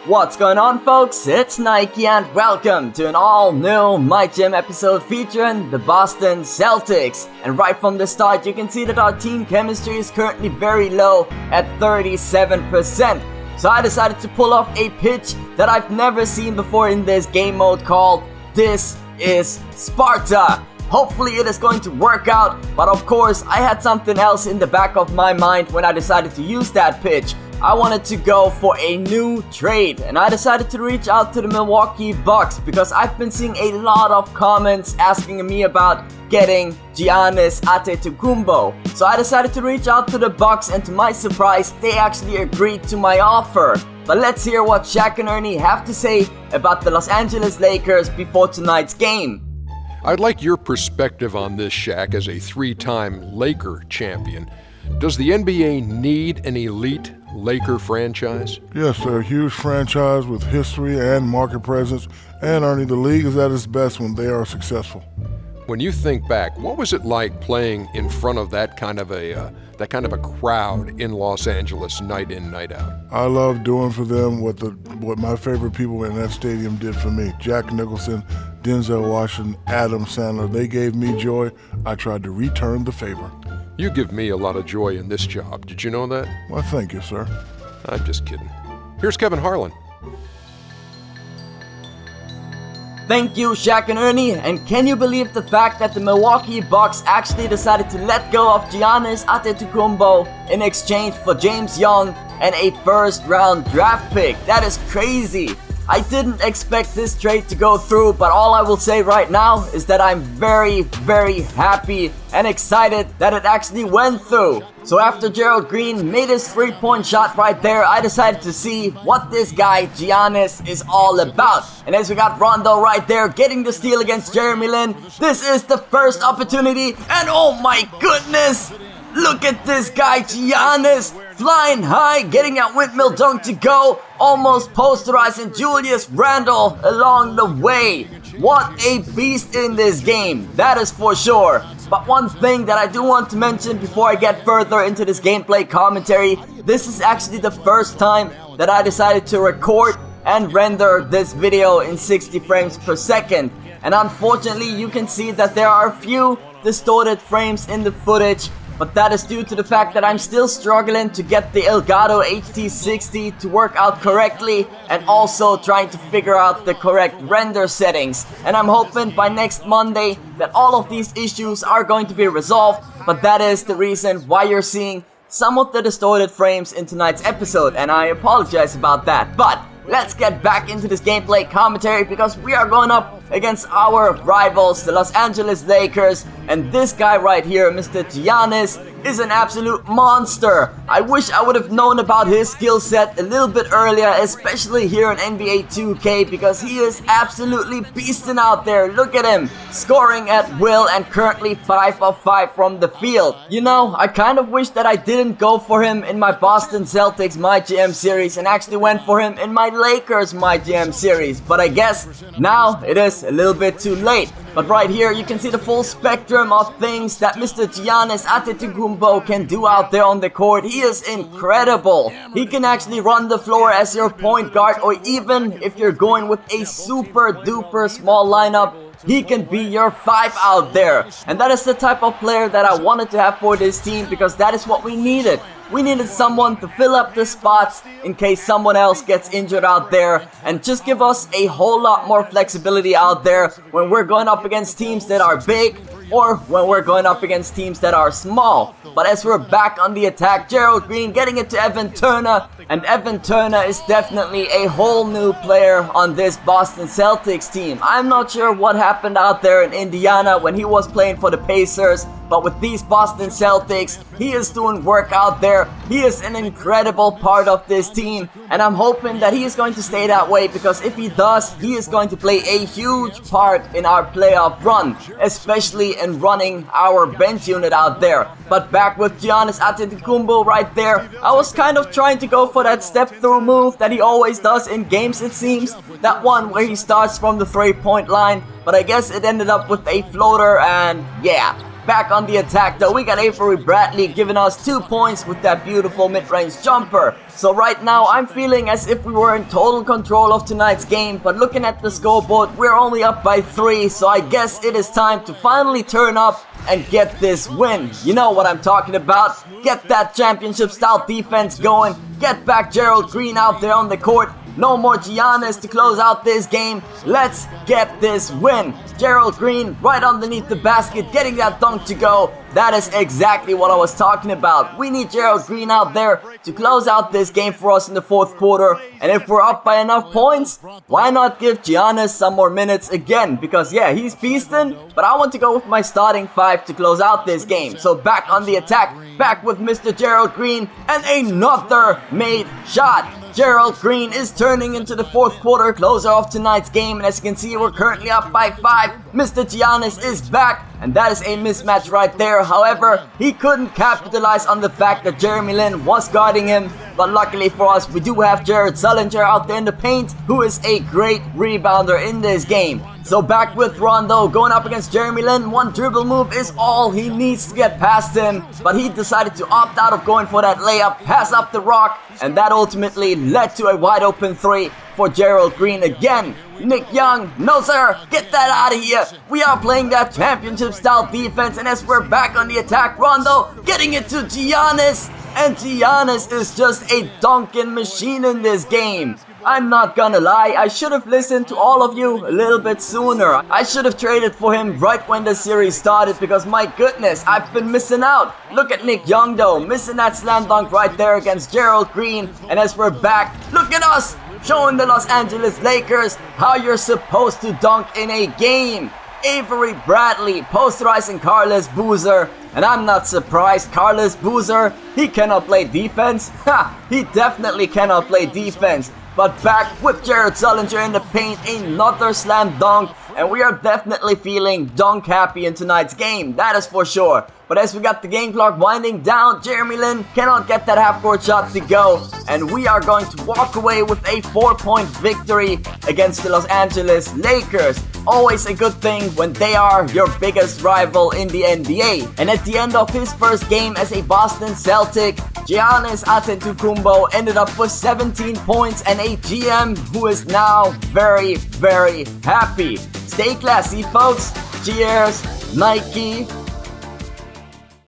What's going on, folks? It's Nike and welcome to an all-new MyGM episode featuring the Boston Celtics. And right from the start, you can see that our team chemistry is currently very low at 37%. So I decided to pull off a pitch that I've never seen before in this game mode called This is Sparta. Hopefully it is going to work out, but of course I had something else in the back of my mind when I decided to use that pitch. I wanted to go for a new trade, and I decided to reach out to the Milwaukee Bucks because I've been seeing a lot of comments asking me about getting Giannis Antetokounmpo. So I decided to reach out to the Bucks, and to my surprise, they actually agreed to my offer. But let's hear what Shaq and Ernie have to say about the Los Angeles Lakers before tonight's game. I'd like your perspective on this, Shaq, as a three-time Laker champion. Does the NBA need an elite Laker franchise? Yes, they're a huge franchise with history and market presence, and Ernie, the league is at its best when they are successful. When you think back, what was it like playing in front of that kind of a crowd in Los Angeles, night in, night out? I love doing for them what my favorite people in that stadium did for me. Jack Nicholson, Denzel Washington, Adam Sandler, they gave me joy. I tried to return the favor. You give me a lot of joy in this job. Did you know that? Well, thank you, sir. I'm just kidding. Here's Kevin Harlan. Thank you, Shaq and Ernie, and can you believe the fact that the Milwaukee Bucks actually decided to let go of Giannis Antetokounmpo in exchange for James Young and a first-round draft pick? That is crazy. I didn't expect this trade to go through, but all I will say right now is that I'm very, very happy and excited that it actually went through. So after Gerald Green made his three-point shot right there, I decided to see what this guy Giannis is all about. And as we got Rondo right there getting the steal against Jeremy Lin, this is the first opportunity, and oh my goodness! Look at this guy Giannis, flying high, getting that windmill dunk to go, almost posterizing Julius Randle along the way. What a beast in this game, that is for sure. But one thing that I do want to mention before I get further into this gameplay commentary, this is actually the first time that I decided to record and render this video in 60 frames per second. And unfortunately you can see that there are a few distorted frames in the footage, but that is due to the fact that I'm still struggling to get the Elgato HT60 to work out correctly, and also trying to figure out the correct render settings. And I'm hoping by next Monday that all of these issues are going to be resolved, but that is the reason why you're seeing some of the distorted frames in tonight's episode, and I apologize about that. But let's get back into this gameplay commentary because we are going up against our rivals, the Los Angeles Lakers, and this guy right here, Mr. Giannis, is an absolute monster. I wish I would have known about his skill set a little bit earlier, especially here in NBA 2K, because he is absolutely beasting out there. Look at him, scoring at will and currently 5 of 5 from the field. You know, I kind of wish that I didn't go for him in my Boston Celtics MyGM series and actually went for him in my Lakers MyGM series, but I guess now it is a little bit too late. But right here you can see the full spectrum of things that Mr. Giannis Antetokounmpo can do out there on the court. He is incredible. He can actually run the floor as your point guard, or even if you're going with a super duper small lineup, he can be your 5 out there. And that is the type of player that I wanted to have for this team, because that is what we needed. We needed someone to fill up the spots in case someone else gets injured out there, and just give us a whole lot more flexibility out there when we're going up against teams that are big or when we're going up against teams that are small. But as we're back on the attack, Gerald Green getting it to Evan Turner, and Evan Turner is definitely a whole new player on this Boston Celtics team. I'm not sure what happened out there in Indiana when he was playing for the Pacers, but with these Boston Celtics, he is doing work out there. He is an incredible part of this team, and I'm hoping that he is going to stay that way, because if he does, he is going to play a huge part in our playoff run, especially in running our bench unit out there. But back with Giannis Antetokounmpo right there, I was kind of trying to go for that step-through move that he always does in games, it seems. That one where he starts from the 3-point line, but I guess it ended up with a floater, and yeah. Back on the attack though, we got Avery Bradley giving us 2 points with that beautiful mid-range jumper. So right now I'm feeling as if we were in total control of tonight's game, but looking at the scoreboard, we're only up by 3, so I guess it is time to finally turn up and get this win. You know what I'm talking about. Get that championship style defense going. Get back Gerald Green out there on the court. No more Giannis to close out this game. Let's get this win. Gerald Green right underneath the basket, getting that dunk to go. That is exactly what I was talking about. We need Gerald Green out there to close out this game for us in the fourth quarter. And if we're up by enough points, why not give Giannis some more minutes again? Because yeah, he's beastin', but I want to go with my starting 5 to close out this game. So back on the attack, back with Mr. Gerald Green, and another made shot. Gerald Green is turning into the fourth quarter closer of tonight's game, and as you can see, we're currently up by 5. Mr. Giannis is back, and that is a mismatch right there. However, he couldn't capitalize on the fact that Jeremy Lin was guarding him, but luckily for us, we do have Jared Sullinger out there in the paint, who is a great rebounder in this game. So back with Rondo, going up against Jeremy Lin. One dribble move is all he needs to get past him, but he decided to opt out of going for that layup, pass up the rock, and that ultimately led to a wide open 3 for Gerald Green again. Nick Young, no sir, get that out of here. We are playing that championship style defense, and as we're back on the attack, Rondo getting it to Giannis, and Giannis is just a dunking machine in this game. I'm not gonna lie, I should have listened to all of you a little bit sooner. I should have traded for him right when the series started, because my goodness, I've been missing out. Look at Nick Young though, missing that slam dunk right there against Gerald Green. And as we're back, look at us, showing the Los Angeles Lakers how you're supposed to dunk in a game. Avery Bradley posterizing Carlos Boozer. And I'm not surprised, Carlos Boozer, he cannot play defense. Ha, he definitely cannot play defense. But back with Jared Sullinger in the paint, another slam dunk, and we are definitely feeling dunk happy in tonight's game, that is for sure. But as we got the game clock winding down, Jeremy Lin cannot get that half-court shot to go, and we are going to walk away with a 4-point victory against the Los Angeles Lakers. Always a good thing when they are your biggest rival in the NBA. And at the end of his first game as a Boston Celtic, Giannis Antetokounmpo ended up with 17 points and a GM who is now very, very happy. Stay classy, folks. Cheers, Nike.